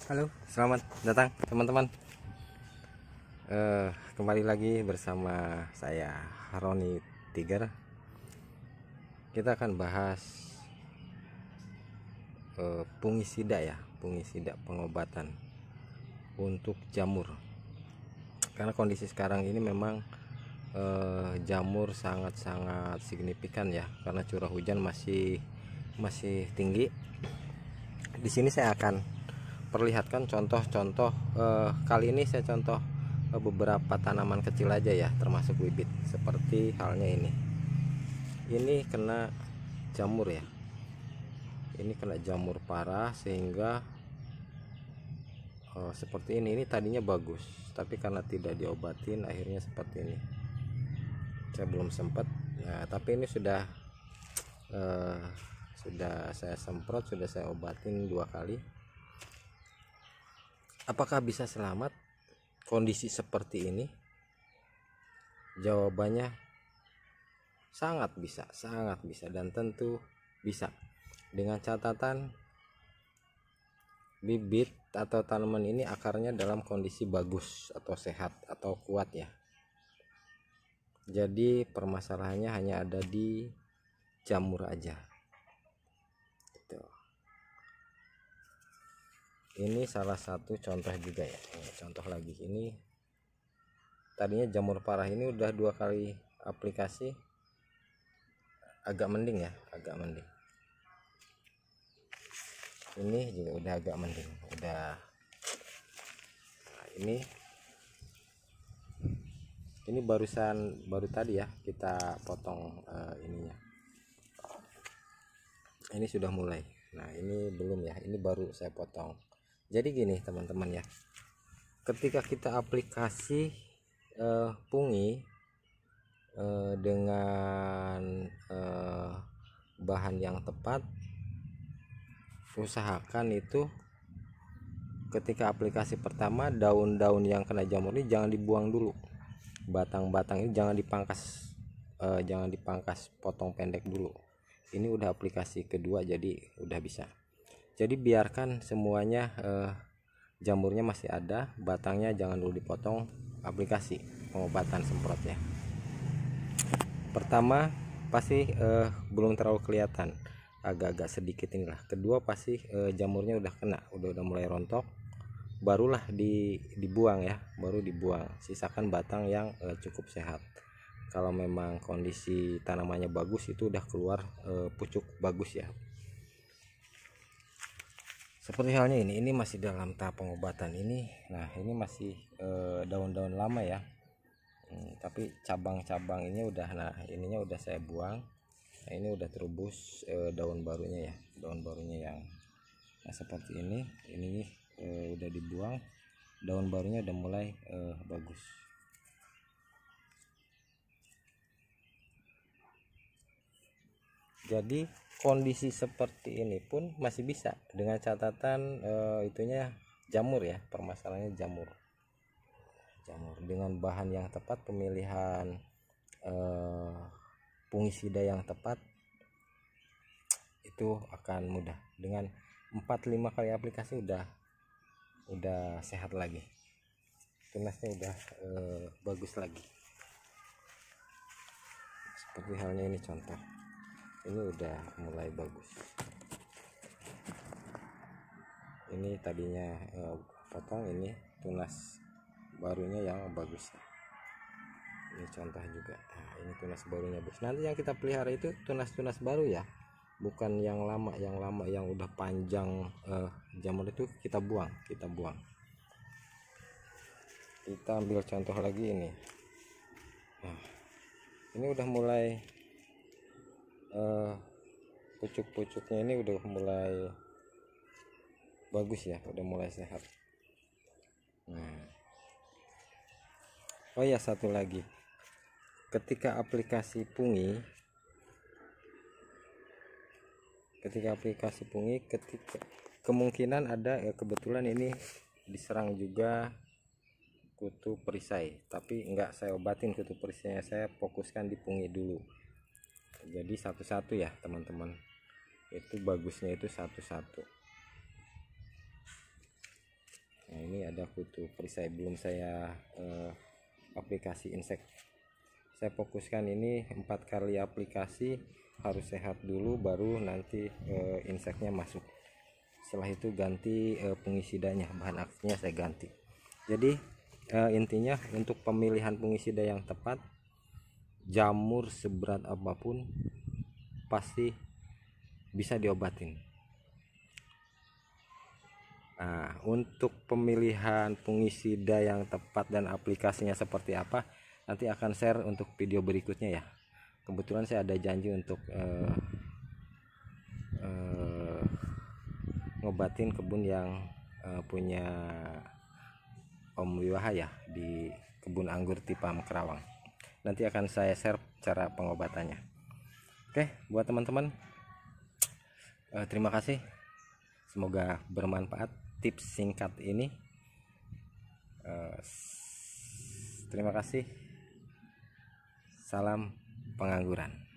Halo, selamat datang teman-teman. Kembali lagi bersama saya Roni Tiger. Kita akan bahas fungisida ya, fungisida pengobatan untuk jamur. Karena kondisi sekarang ini memang jamur sangat-sangat signifikan ya, karena curah hujan masih tinggi. Di sini saya akan perlihatkan contoh-contoh. Kali ini saya contoh beberapa tanaman kecil aja ya, termasuk bibit, seperti halnya ini kena jamur ya, ini kena jamur parah sehingga seperti ini tadinya bagus, tapi karena tidak diobatin akhirnya seperti ini. Saya belum sempat, nah tapi ini sudah saya semprot, sudah saya obatin 2 kali. Apakah bisa selamat kondisi seperti ini? Jawabannya sangat bisa dan tentu bisa, dengan catatan bibit atau tanaman ini akarnya dalam kondisi bagus atau sehat atau kuat ya. Jadi permasalahannya hanya ada di jamur aja. Ini salah satu contoh juga ya. Ini contoh lagi, ini tadinya jamur parah, ini udah 2 kali aplikasi, agak mending ya, agak mending. Ini juga udah agak mending, udah. Nah, ini baru tadi ya kita potong ininya. Ini sudah mulai. Nah ini belum ya, ini baru saya potong. Jadi gini teman-teman ya, ketika kita aplikasi fungi dengan bahan yang tepat, usahakan itu ketika aplikasi pertama daun-daun yang kena jamur ini jangan dibuang dulu, batang-batang ini jangan dipangkas, potong pendek dulu. Ini udah aplikasi kedua, jadi udah bisa. Jadi biarkan semuanya, jamurnya masih ada, batangnya jangan dulu dipotong, aplikasi pengobatan semprotnya. Pertama pasti belum terlalu kelihatan, agak-agak sedikit inilah. Kedua pasti jamurnya udah kena, udah mulai rontok, barulah dibuang ya, baru dibuang. Sisakan batang yang cukup sehat. Kalau memang kondisi tanamannya bagus, itu udah keluar pucuk bagus ya. Seperti halnya ini masih dalam tahap pengobatan ini. Nah ini masih daun-daun lama ya, tapi cabang-cabang ini udah, nah ininya udah saya buang. Nah ini udah terubus daun barunya ya, daun barunya yang seperti ini udah dibuang, daun barunya udah mulai bagus. Jadi kondisi seperti ini pun masih bisa, dengan catatan itunya jamur ya, permasalahannya jamur dengan bahan yang tepat, pemilihan fungisida yang tepat, itu akan mudah. Dengan 4-5 kali aplikasi udah sehat lagi, tunasnya udah bagus lagi. Seperti halnya ini contoh, ini udah mulai bagus. Ini tadinya potong, ini tunas barunya yang bagus. Ini contoh juga. Nah, ini tunas barunya bagus. Nanti yang kita pelihara itu tunas-tunas baru ya, bukan yang lama yang udah panjang. Jamur itu kita buang. Kita ambil contoh lagi ini. Nah, ini udah mulai pucuk-pucuknya ini udah mulai bagus ya, udah mulai sehat. Nah, oh ya, satu lagi, ketika aplikasi fungi, kemungkinan ada kebetulan ini diserang juga kutu perisai, tapi enggak saya obatin kutu perisainya, saya fokuskan di fungi dulu. Jadi satu-satu ya teman-teman, itu bagusnya itu satu-satu. Nah, ini ada kutu perisai, belum saya aplikasi insek. Saya fokuskan ini 4 kali aplikasi, harus sehat dulu baru nanti inseknya masuk. Setelah itu ganti fungisidanya, bahan aktifnya saya ganti. Jadi intinya untuk pemilihan fungisida yang tepat, jamur seberat apapun pasti bisa diobatin. Nah, untuk pemilihan fungisida yang tepat dan aplikasinya seperti apa, nanti akan share untuk video berikutnya ya. Kebetulan saya ada janji untuk ngobatin kebun yang punya Om Wiwaha ya, di kebun anggur Tipam Kerawang. Nanti akan saya share cara pengobatannya. Oke, buat teman-teman, terima kasih. Semoga bermanfaat tips singkat ini. Terima kasih. Salam pengangguran.